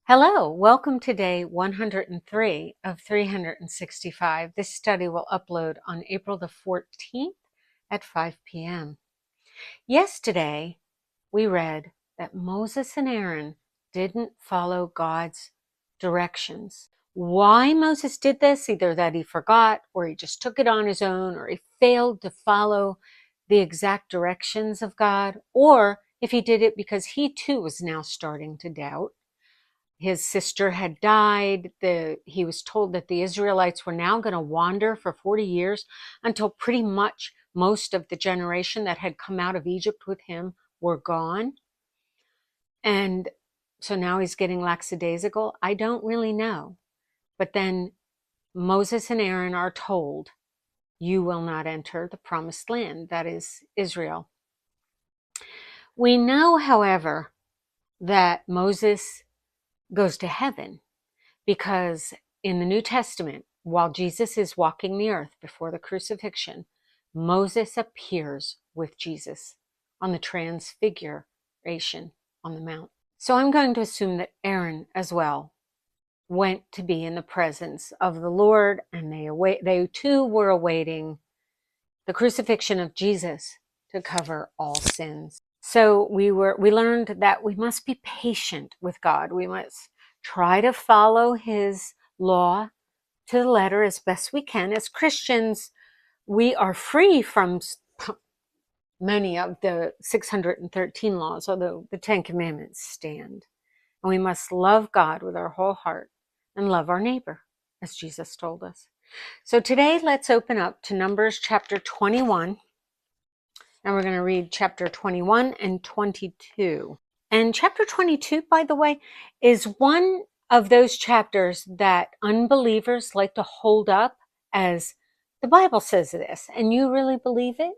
Hello, welcome to day 103 of 365. This study will upload on April the 14th at 5 p.m. Yesterday, we read that Moses and Aaron didn't follow God's directions. Why Moses did this, either that he forgot or he just took it on his own or he failed to follow the exact directions of God, or if he did it because he too was now starting to doubt. His sister had died. He was told that the Israelites were now going to wander for 40 years until pretty much most of the generation that had come out of Egypt with him were gone. And so now he's getting lackadaisical. I don't really know. But then Moses and Aaron are told, you will not enter the promised land, that is Israel. We know, however, that Moses goes to heaven because in the New Testament, while Jesus is walking the earth before the crucifixion, Moses appears with Jesus on the transfiguration on the mount. So I'm going to assume that Aaron as well went to be in the presence of the Lord, and they too were awaiting the crucifixion of Jesus to cover all sins. So we learned that we must be patient with God. We must try to follow his law to the letter as best we can. As Christians, we are free from many of the 613 laws, although the 10 Commandments stand. And we must love God with our whole heart and love our neighbor, as Jesus told us. So today, let's open up to Numbers chapter 21. And we're going to read chapter 21 and 22. And chapter 22, by the way, is one of those chapters that unbelievers like to hold up as the Bible says this. And you really believe it?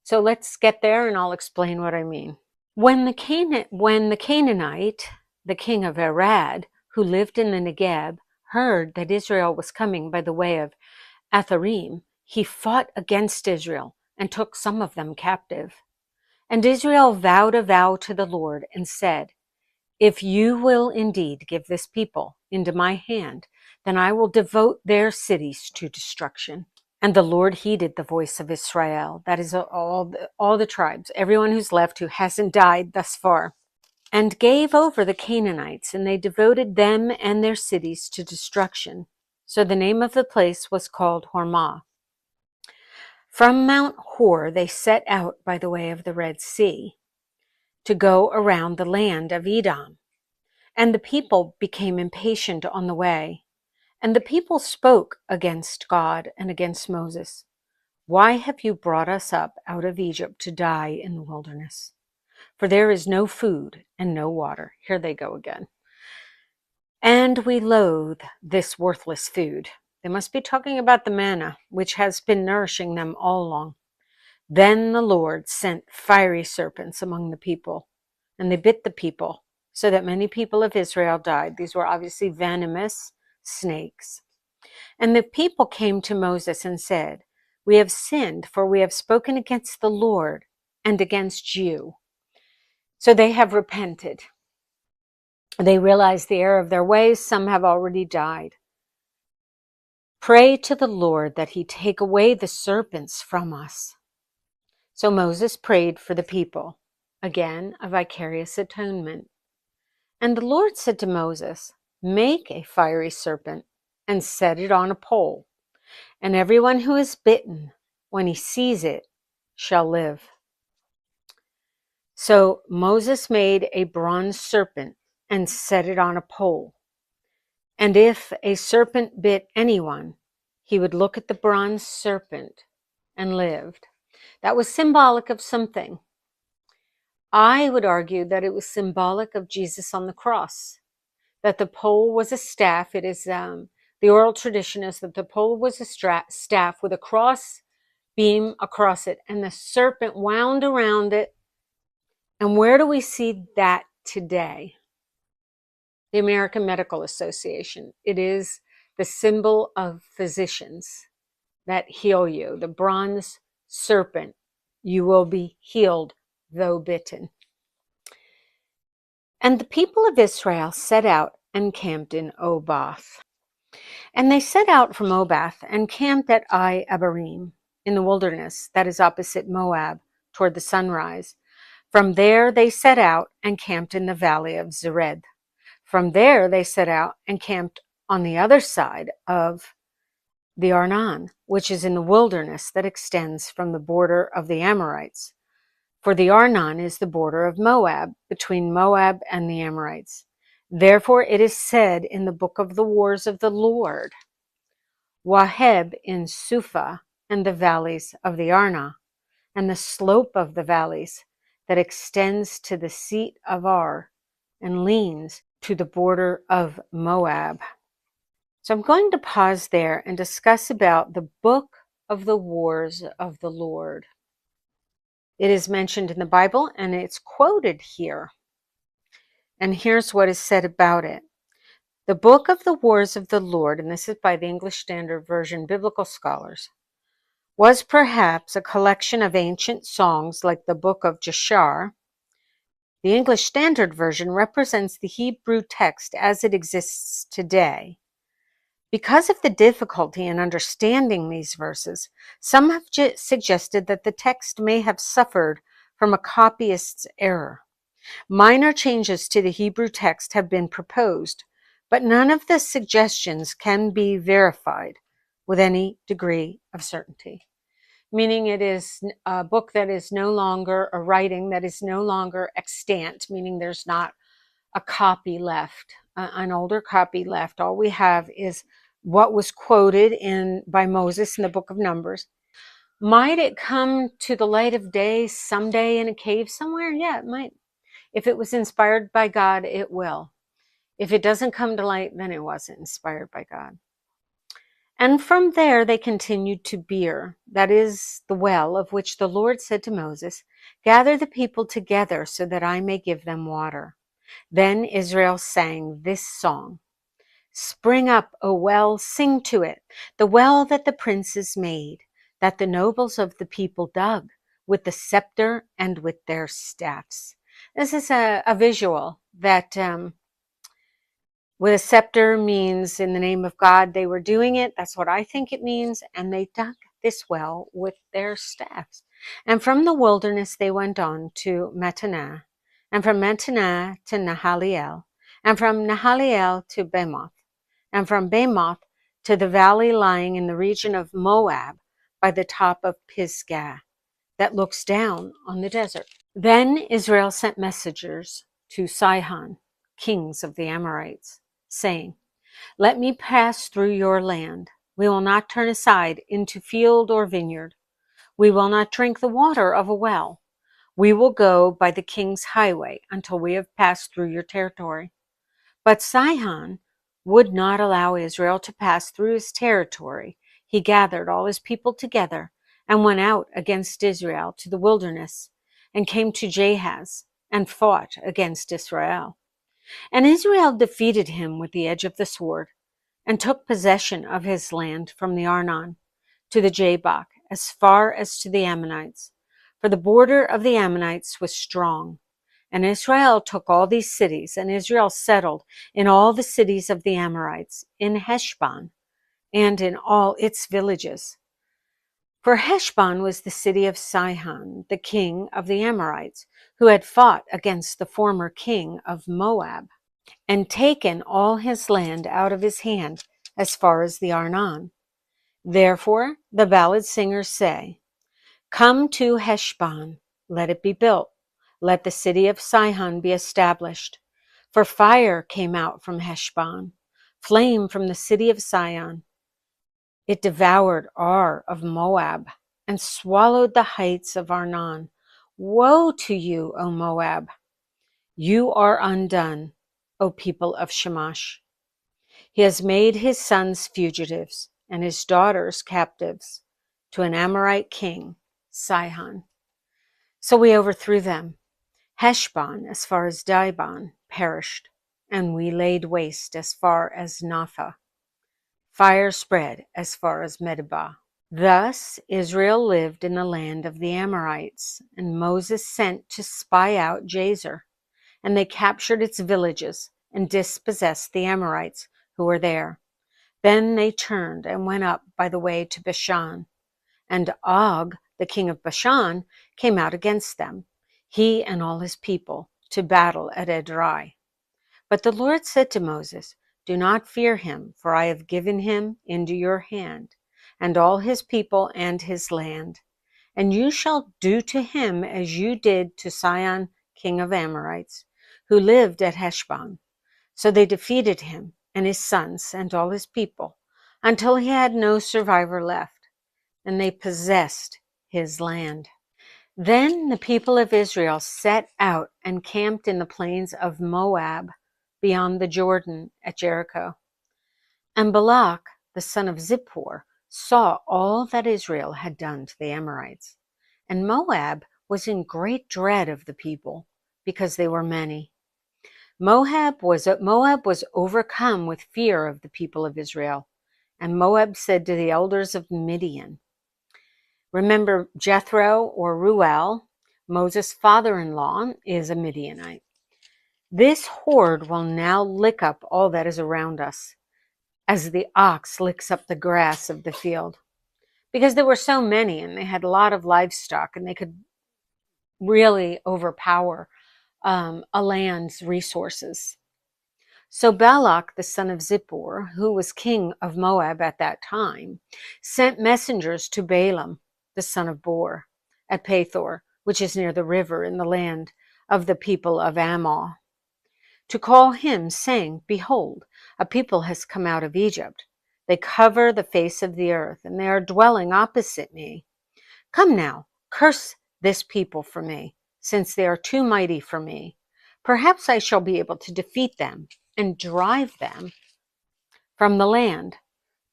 So let's get there and I'll explain what I mean. When the Canaanite, the king of Arad, who lived in the Negeb, heard that Israel was coming by the way of Atharim, he fought against Israel and took some of them captive. And Israel vowed a vow to the Lord and said, if you will indeed give this people into my hand, then I will devote their cities to destruction. And the Lord heeded the voice of Israel, that is all the tribes, everyone who's left who hasn't died thus far, and gave over the Canaanites, and they devoted them and their cities to destruction. So the name of the place was called Hormah. From Mount Hor they set out by the way of the Red Sea to go around the land of Edom. And the people became impatient on the way. And the people spoke against God and against Moses. Why have you brought us up out of Egypt to die in the wilderness? For there is no food and no water. Here they go again. And we loathe this worthless food. They must be talking about the manna, which has been nourishing them all along. Then the Lord sent fiery serpents among the people, and they bit the people, so that many people of Israel died. These were obviously venomous snakes. And the people came to Moses and said, we have sinned, for we have spoken against the Lord and against you. So they have repented. They realize the error of their ways. Some have already died. Pray to the Lord that he take away the serpents from us. So Moses prayed for the people. Again, a vicarious atonement. And the Lord said to Moses, make a fiery serpent and set it on a pole. And everyone who is bitten, when he sees it, shall live. So Moses made a bronze serpent and set it on a pole. And if a serpent bit anyone, he would look at the bronze serpent and lived. That was symbolic of something. I would argue that it was symbolic of Jesus on the cross, that the pole was a staff. It is the oral tradition is that the pole was a staff with a cross beam across it, and the serpent wound around it. And where do we see that today? The American Medical Association. It is the symbol of physicians that heal you. The bronze serpent, you will be healed though bitten. And the people of Israel set out and camped in Oboth. And they set out from Oboth and camped at Abarim in the wilderness that is opposite Moab toward the sunrise. From there they set out and camped in the valley of Zered. From there they set out and camped on the other side of the Arnon, which is in the wilderness that extends from the border of the Amorites. For the Arnon is the border of Moab, between Moab and the Amorites. Therefore it is said in the book of the wars of the Lord, Waheb in Suphah and the valleys of the Arnon, and the slope of the valleys that extends to the seat of Ar and leans to the border of Moab. So I'm going to pause there and discuss about the book of the wars of the Lord. It is mentioned in the Bible and it's quoted here. And here's what is said about it. The book of the wars of the Lord, and this is by the English Standard Version Biblical Scholars, was perhaps a collection of ancient songs like the book of Jashar. The English Standard Version represents the Hebrew text as it exists today. Because of the difficulty in understanding these verses, some have suggested that the text may have suffered from a copyist's error. Minor changes to the Hebrew text have been proposed, but none of the suggestions can be verified with any degree of certainty. Meaning it is a book that is no longer, a writing that is no longer extant, meaning there's not a copy left, an older copy left. All we have is what was quoted by Moses in the book of Numbers. Might it come to the light of day someday in a cave somewhere? Yeah, it might. If it was inspired by God, it will. If it doesn't come to light, then it wasn't inspired by God. And from there they continued to Beer, that is the well of which the Lord said to Moses, "Gather the people together so that I may give them water." Then Israel sang this song. Spring up, O well, sing to it, the well that the princes made, that the nobles of the people dug, with the scepter and with their staffs. This is a visual that with a scepter means in the name of God they were doing it. That's what I think it means. And they dug this well with their staffs. And from the wilderness they went on to Mattanah, and from Mattanah to Nahaliel, and from Nahaliel to Bamoth, and from Bamoth to the valley lying in the region of Moab by the top of Pisgah, that looks down on the desert. Then Israel sent messengers to Sihon, kings of the Amorites, saying, "Let me pass through your land. We will not turn aside into field or vineyard. We will not drink the water of a well. We will go by the king's highway until we have passed through your territory." But Sihon would not allow Israel to pass through his territory. He gathered all his people together and went out against Israel to the wilderness and came to Jahaz and fought against Israel. And Israel defeated him with the edge of the sword and took possession of his land from the Arnon to the Jabbok as far as to the Ammonites. For the border of the Ammonites was strong. And Israel took all these cities, and Israel settled in all the cities of the Amorites, in Heshbon, and in all its villages. For Heshbon was the city of Sihon, the king of the Amorites, who had fought against the former king of Moab, and taken all his land out of his hand as far as the Arnon. Therefore the ballad singers say, "Come to Heshbon, let it be built. Let the city of Sihon be established. For fire came out from Heshbon, flame from the city of Sihon. It devoured Ar of Moab and swallowed the heights of Arnon. Woe to you, O Moab! You are undone, O people of Shamash. He has made his sons fugitives and his daughters captives to an Amorite king, Sihon. So we overthrew them. Heshbon, as far as Dibon, perished, and we laid waste as far as Napha. Fire spread as far as Medeba. Thus Israel lived in the land of the Amorites, and Moses sent to spy out Jazer. and they captured its villages and dispossessed the Amorites who were there. Then they turned and went up by the way to Bashan, and Og, the king of Bashan, came out against them, he and all his people, to battle at Edrei. But the Lord said to Moses, "Do not fear him, for I have given him into your hand, and all his people and his land. And you shall do to him as you did to Sihon, king of Amorites, who lived at Heshbon." So they defeated him and his sons and all his people, until he had no survivor left, and they possessed his land. Then the people of Israel set out and camped in the plains of Moab, beyond the Jordan at Jericho. And Balak, the son of Zippor, saw all that Israel had done to the Amorites. And Moab was in great dread of the people, because they were many. Moab was overcome with fear of the people of Israel. And Moab said to the elders of Midian, remember Jethro or Ruel, Moses' father-in-law, is a Midianite. This horde will now lick up all that is around us, as the ox licks up the grass of the field. Because there were so many, and they had a lot of livestock, and they could really overpower a land's resources. So Balak, the son of Zippor, who was king of Moab at that time, sent messengers to Balaam, the son of Beor, at Pethor, which is near the river in the land of the people of Ammon, to call him, saying, "Behold, a people has come out of Egypt. They cover the face of the earth, and they are dwelling opposite me. Come now, curse this people for me, since they are too mighty for me. Perhaps I shall be able to defeat them and drive them from the land.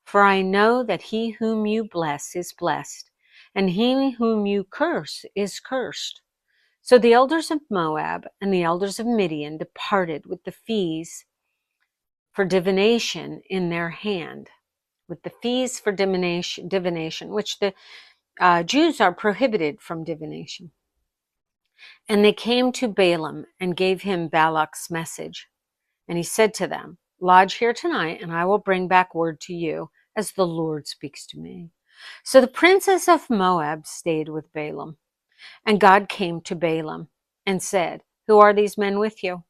For I know that he whom you bless is blessed, and he whom you curse is cursed." So the elders of Moab and the elders of Midian departed with the fees for divination in their hand, which the Jews are prohibited from divination. And they came to Balaam and gave him Balak's message. And he said to them, "Lodge here tonight, and I will bring back word to you as the Lord speaks to me." So the princes of Moab stayed with Balaam. And God came to Balaam and said, "Who are these men with you?"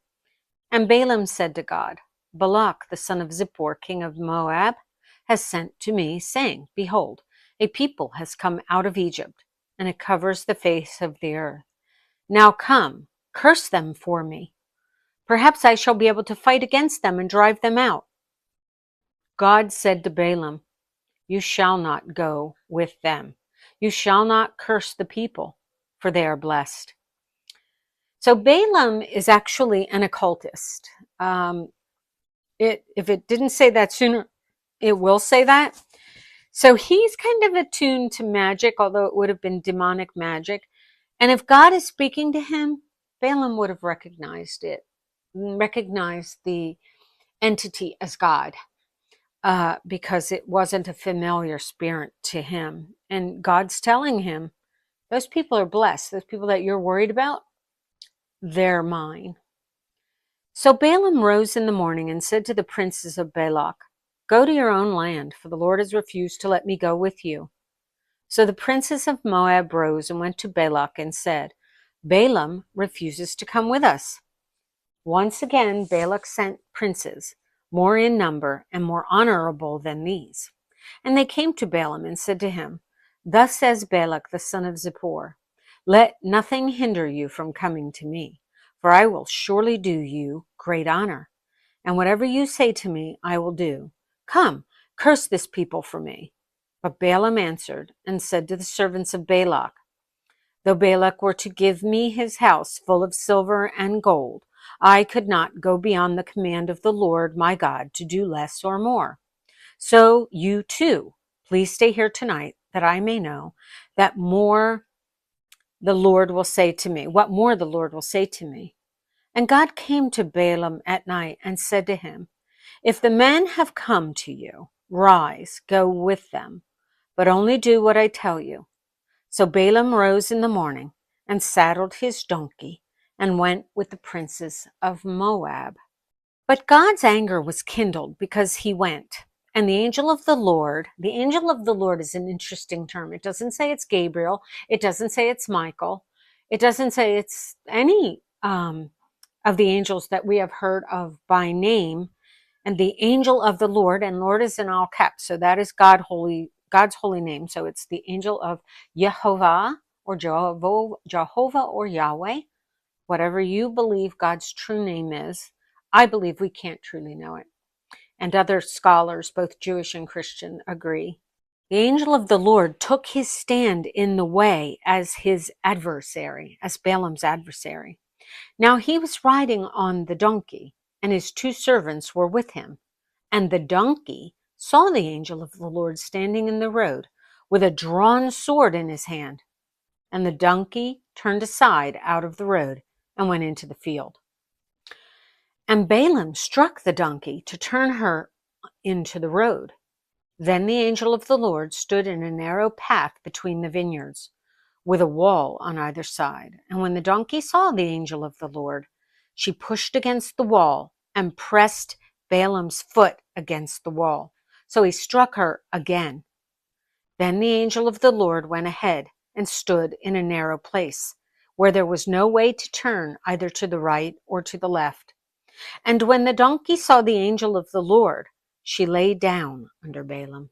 And Balaam said to God, "Balak, the son of Zippor, king of Moab, has sent to me, saying, Behold, a people has come out of Egypt, and it covers the face of the earth. Now come, curse them for me. Perhaps I shall be able to fight against them and drive them out." God said to Balaam, "You shall not go with them. You shall not curse the people, for they are blessed." So Balaam is actually an occultist. If it didn't say that sooner, it will say that. So he's kind of attuned to magic, although it would have been demonic magic. And if God is speaking to him, Balaam would have recognized the entity as God, because it wasn't a familiar spirit to him. And God's telling him, those people are blessed. Those people that you're worried about, they're mine. So Balaam rose in the morning and said to the princes of Balak, "Go to your own land, for the Lord has refused to let me go with you." So the princes of Moab rose and went to Balak and said, "Balaam refuses to come with us." Once again, Balak sent princes, more in number and more honorable than these. And they came to Balaam and said to him, "Thus says Balak the son of Zippor, let nothing hinder you from coming to me, for I will surely do you great honor. And whatever you say to me, I will do. Come, curse this people for me." But Balaam answered and said to the servants of Balak, "Though Balak were to give me his house full of silver and gold, I could not go beyond the command of the Lord my God to do less or more. So you too, please stay here tonight, that I may know that more the Lord will say to me, what more the Lord will say to me." And God came to Balaam at night and said to him, "If the men have come to you, rise, go with them, but only do what I tell you." So Balaam rose in the morning and saddled his donkey and went with the princes of Moab. But God's anger was kindled because he went. And the angel of the Lord is an interesting term. It doesn't say it's Gabriel. It doesn't say it's Michael. It doesn't say it's any of the angels that we have heard of by name. And the angel of the Lord, and Lord is in all caps, so that is God's holy name. So it's the angel of Jehovah or Jehovah or Yahweh, whatever you believe God's true name is. I believe we can't truly know it. And other scholars, both Jewish and Christian, agree. The angel of the Lord took his stand in the way as his adversary, as Balaam's adversary. Now he was riding on the donkey, and his 2 servants were with him. And the donkey saw the angel of the Lord standing in the road with a drawn sword in his hand. And the donkey turned aside out of the road and went into the field. And Balaam struck the donkey to turn her into the road. Then the angel of the Lord stood in a narrow path between the vineyards, with a wall on either side. And when the donkey saw the angel of the Lord, she pushed against the wall and pressed Balaam's foot against the wall. So he struck her again. Then the angel of the Lord went ahead and stood in a narrow place, where there was no way to turn either to the right or to the left. And when the donkey saw the angel of the Lord, she lay down under Balaam.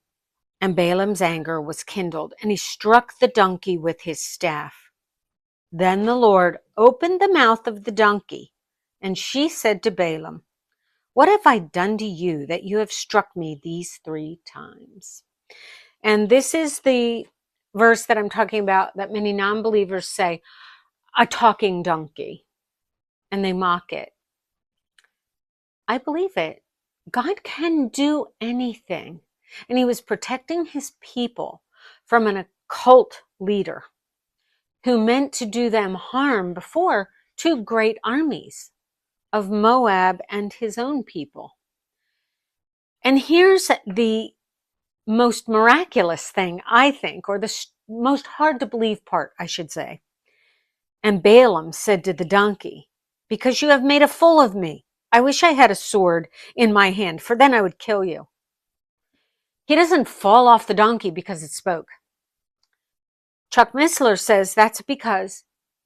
And Balaam's anger was kindled, and he struck the donkey with his staff. Then the Lord opened the mouth of the donkey, and she said to Balaam, "What have I done to you that you have struck me these 3 times?" And this is the verse that I'm talking about that many non-believers say, a talking donkey, and they mock it. I believe it. God can do anything. And he was protecting his people from an occult leader who meant to do them harm before 2 great armies of Moab and his own people. And here's the most miraculous thing, I think, or the most hard to believe part, I should say. And Balaam said to the donkey, "Because you have made a fool of me, I wish I had a sword in my hand, for then I would kill you." He doesn't fall off the donkey because it spoke. Chuck Missler says that's because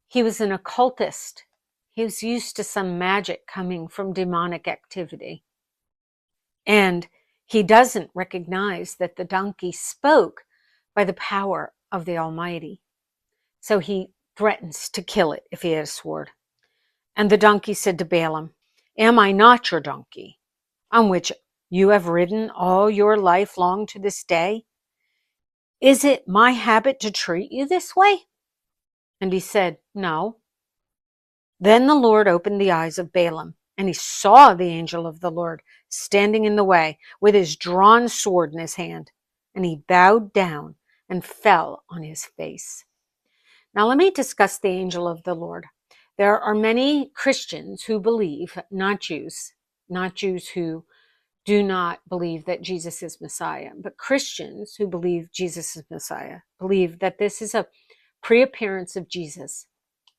he was an occultist. He was used to some magic coming from demonic activity. And he doesn't recognize that the donkey spoke by the power of the Almighty. So he threatens to kill it if he had a sword. And the donkey said to Balaam, "Am I not your donkey, on which you have ridden all your life long to this day? Is it my habit to treat you this way?" And he said, "No." Then the Lord opened the eyes of Balaam, and he saw the angel of the Lord standing in the way with his drawn sword in his hand. And he bowed down and fell on his face. Now let me discuss the angel of the Lord. There are many Christians who believe, not Jews who do not believe that Jesus is Messiah, but Christians who believe Jesus is Messiah, believe that this is a pre-appearance of Jesus,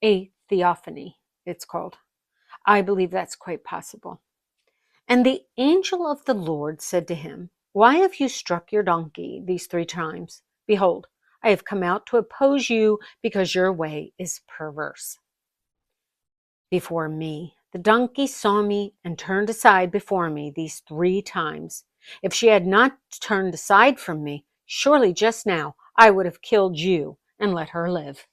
a theophany, it's called. I believe that's quite possible. And the angel of the Lord said to him, "Why have you struck your donkey these 3 times? Behold, I have come out to oppose you because your way is perverse before me. The donkey saw me and turned aside before me these 3 times. If she had not turned aside from me, surely just now I would have killed you and let her live."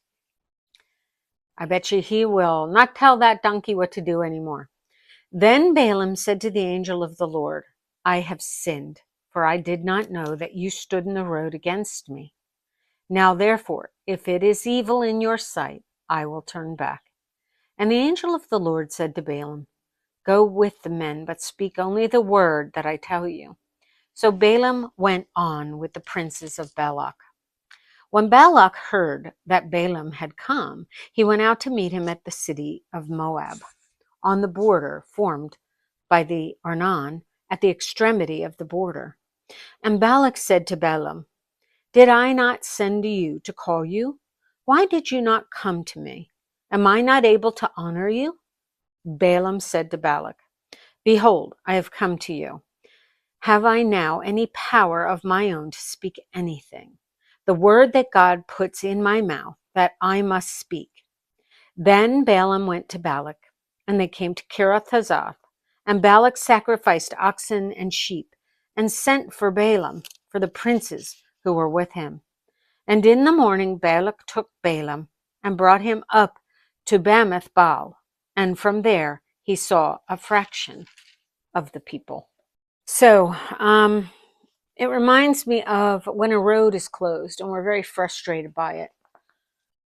I bet you he will not tell that donkey what to do anymore. Then Balaam said to the angel of the Lord, "I have sinned, for I did not know that you stood in the road against me. Now therefore, if it is evil in your sight, I will turn back." And the angel of the Lord said to Balaam, "Go with the men, but speak only the word that I tell you." So Balaam went on with the princes of Balak. When Balak heard that Balaam had come, he went out to meet him at the city of Moab, on the border formed by the Arnon, at the extremity of the border. And Balak said to Balaam, "Did I not send to you to call you? Why did you not come to me? Am I not able to honor you? Balaam said to Balak, Behold, I have come to you. Have I now any power of my own to speak anything? The word that God puts in my mouth, that I must speak. Then Balaam went to Balak, and they came to Kiriath-huzoth. And Balak sacrificed oxen and sheep, and sent for Balaam, for the princes who were with him. And in the morning Balak took Balaam, and brought him up to Bamoth Baal, and from there he saw a fraction of the people. So, it reminds me of when a road is closed and we're very frustrated by it,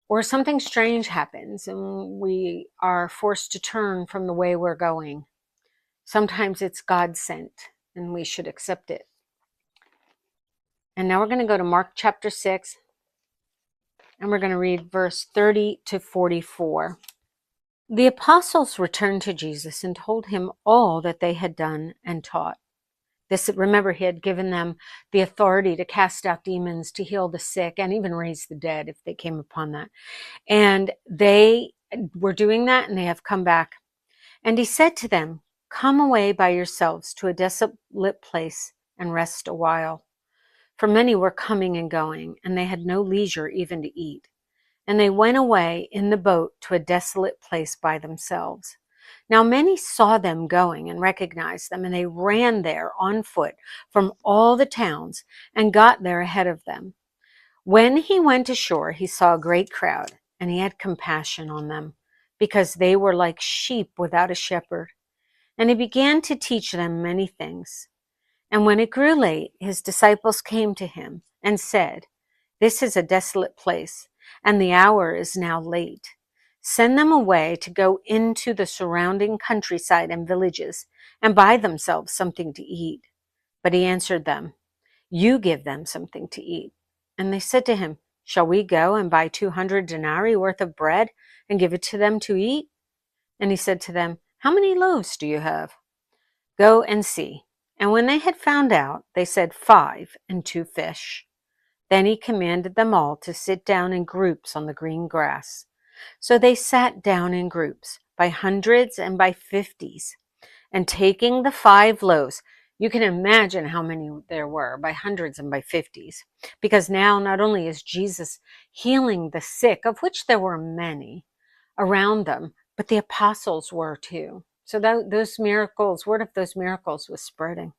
or something strange happens and we are forced to turn from the way we're going. Sometimes it's God sent and we should accept it. And now we're going to go to Mark chapter 6 and we're going to read verse 30 to 44. The apostles returned to Jesus and told him all that they had done and taught. Remember, he had given them the authority to cast out demons, to heal the sick, and even raise the dead if they came upon that. And they were doing that, and they have come back. And he said to them, Come away by yourselves to a desolate place and rest a while. For many were coming and going, and they had no leisure even to eat. And they went away in the boat to a desolate place by themselves. Now many saw them going and recognized them, and they ran there on foot from all the towns and got there ahead of them. When he went ashore, he saw a great crowd, and he had compassion on them, because they were like sheep without a shepherd. And he began to teach them many things. And when it grew late, his disciples came to him and said, This is a desolate place, and the hour is now late. Send them away to go into the surrounding countryside and villages and buy themselves something to eat. But he answered them, You give them something to eat. And they said to him, Shall we go and buy 200 denarii worth of bread and give it to them to eat? And he said to them, How many loaves do you have? Go and see. And when they had found out, they said, 5 and 2 fish. Then he commanded them all to sit down in groups on the green grass. So they sat down in groups, by hundreds and by 50s, and taking the 5 loaves, you can imagine how many there were, by hundreds and by 50s, because now not only is Jesus healing the sick, of which there were many around them, but the apostles were too. So those miracles, word of those miracles was spreading.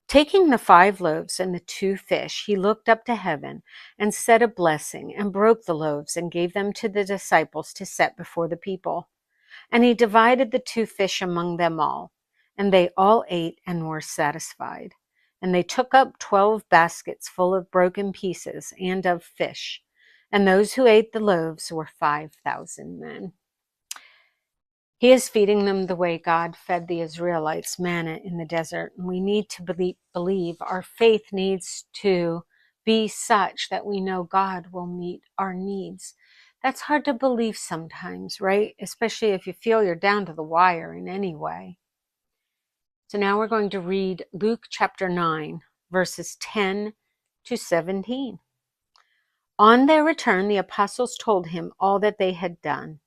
Taking the 5 loaves and the 2 fish, he looked up to heaven and said a blessing and broke the loaves and gave them to the disciples to set before the people. And he divided the 2 fish among them all, and they all ate and were satisfied. And they took up 12 baskets full of broken pieces and of fish. And those who ate the loaves were 5,000 men. He is feeding them the way God fed the Israelites manna in the desert. And we need to believe. Our faith needs to be such that we know God will meet our needs. That's hard to believe sometimes, right? Especially if you feel you're down to the wire in any way. So now we're going to read Luke chapter 9, verses 10 to 17. On their return, the apostles told him all that they had done.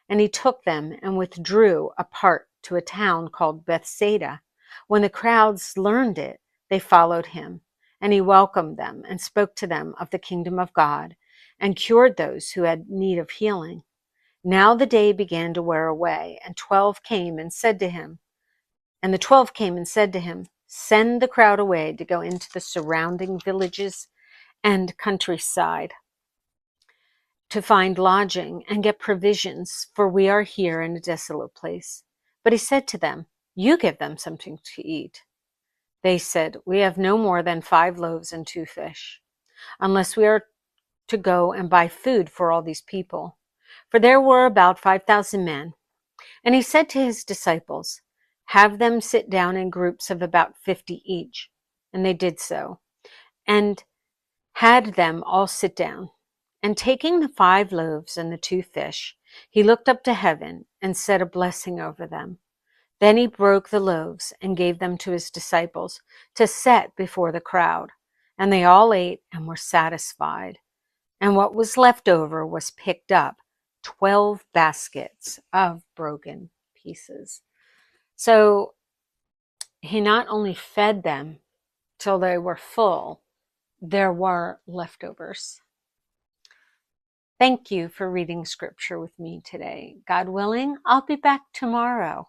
And he took them and withdrew apart to a town called Bethsaida. When the crowds learned it, they followed him. And he welcomed them and spoke to them of the kingdom of God and cured those who had need of healing. Now the day began to wear away, and the 12 came and said to him, Send the crowd away to go into the surrounding villages and countryside, to find lodging and get provisions, for we are here in a desolate place. But he said to them, You give them something to eat. They said, We have no more than 5 loaves and 2 fish, unless we are to go and buy food for all these people. For there were about 5,000 men. And he said to his disciples, Have them sit down in groups of about 50 each. And they did so, and had them all sit down. And taking the 5 loaves and the 2 fish, he looked up to heaven and said a blessing over them. Then he broke the loaves and gave them to his disciples to set before the crowd. And they all ate and were satisfied. And what was left over was picked up 12 baskets of broken pieces. So he not only fed them till they were full, there were leftovers. Thank you for reading scripture with me today. God willing, I'll be back tomorrow.